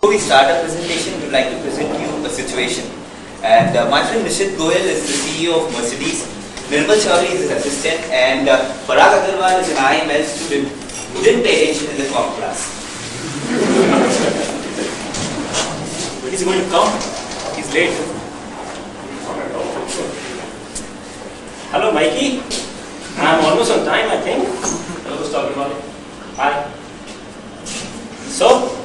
Before we start our presentation, we would like to present you a situation. And my friend Nishit Goyal is the CEO of Mercedes. Nirmal Chaudhary is his assistant, and Parag Agarwal is an IML student who didn't pay attention in the comp class. He's going to come. He's late. Hello, Mikey. I'm almost on time, I think. Hello, Mr. Agarwal. Hi. So,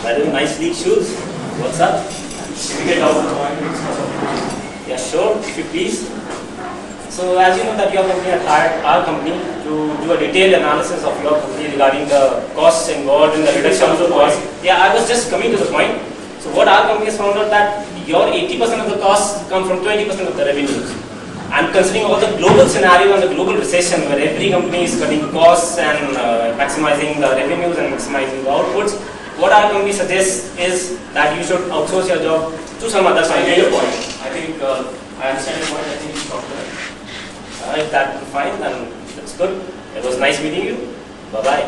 by the way, nice sleek shoes. What's up? Can we get out of the point? Yeah, sure, if you please. So, as you know that your company had hired our company to do a detailed analysis of your company regarding the costs involved in the reduction of the cost. Yeah, I was just coming to the point. So, what our company has found out that your 80% of the costs come from 20% of the revenues. And considering all the global scenario and the global recession where every company is cutting costs and maximizing the revenues and maximizing the outputs, what our company suggests is that you should outsource your job to some other side. I get your point. I think I understand your point. I think you should talk to that. If that's fine, then that's good. It was nice meeting you. Bye-bye.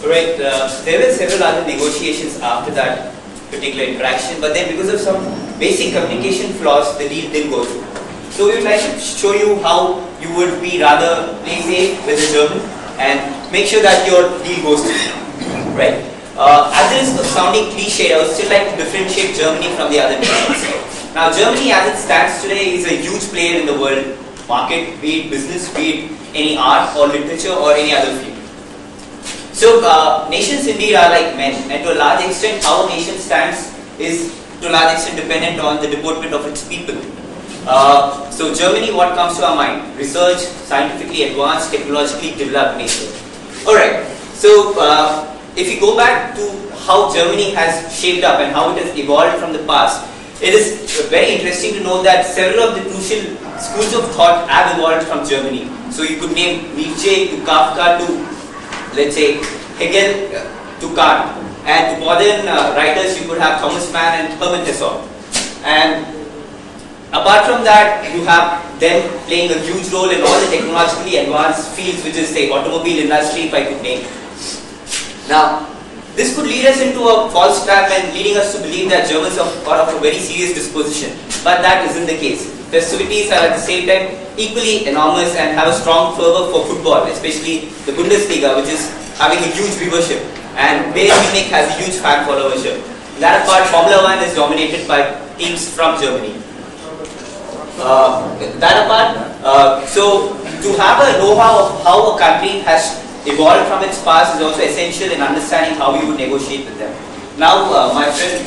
Alright, there were several other negotiations after that particular interaction, but then because of some basic communication flaws, the deal didn't go through. So we would like to show you how you would be rather play safe with the German and make sure that your deal goes through. Right? At the risk of sounding cliched, I would still like to differentiate Germany from the other nations. Now, Germany as it stands today is a huge player in the world market, be it business, be it any art or literature or any other field. So, nations indeed are like men, and to a large extent, how a nation stands is to a large extent dependent on the deportment of its people. So, Germany, what comes to our mind? Research, scientifically advanced, technologically developed nation. Alright, so if you go back to how Germany has shaped up and how it has evolved from the past, it is very interesting to know that several of the crucial schools of thought have evolved from Germany. So, you could name Nietzsche to Kafka to, let's say, Hegel to Kant, and to modern writers you could have Thomas Mann and Hermann Hesse. And apart from that, you have them playing a huge role in all the technologically advanced fields, which is the automobile industry, if I could name. Now, this could lead us into a false trap and leading us to believe that Germans are of a very serious disposition, but that isn't the case. Festivities are at the same time equally enormous and have a strong fervor for football, especially the Bundesliga, which is having a huge viewership, and Bayern Munich has a huge fan followership. That apart, Formula 1 is dominated by teams from Germany. That apart, so to have a know-how of how a country has evolved from its past is also essential in understanding how you would negotiate with them. Now, my friend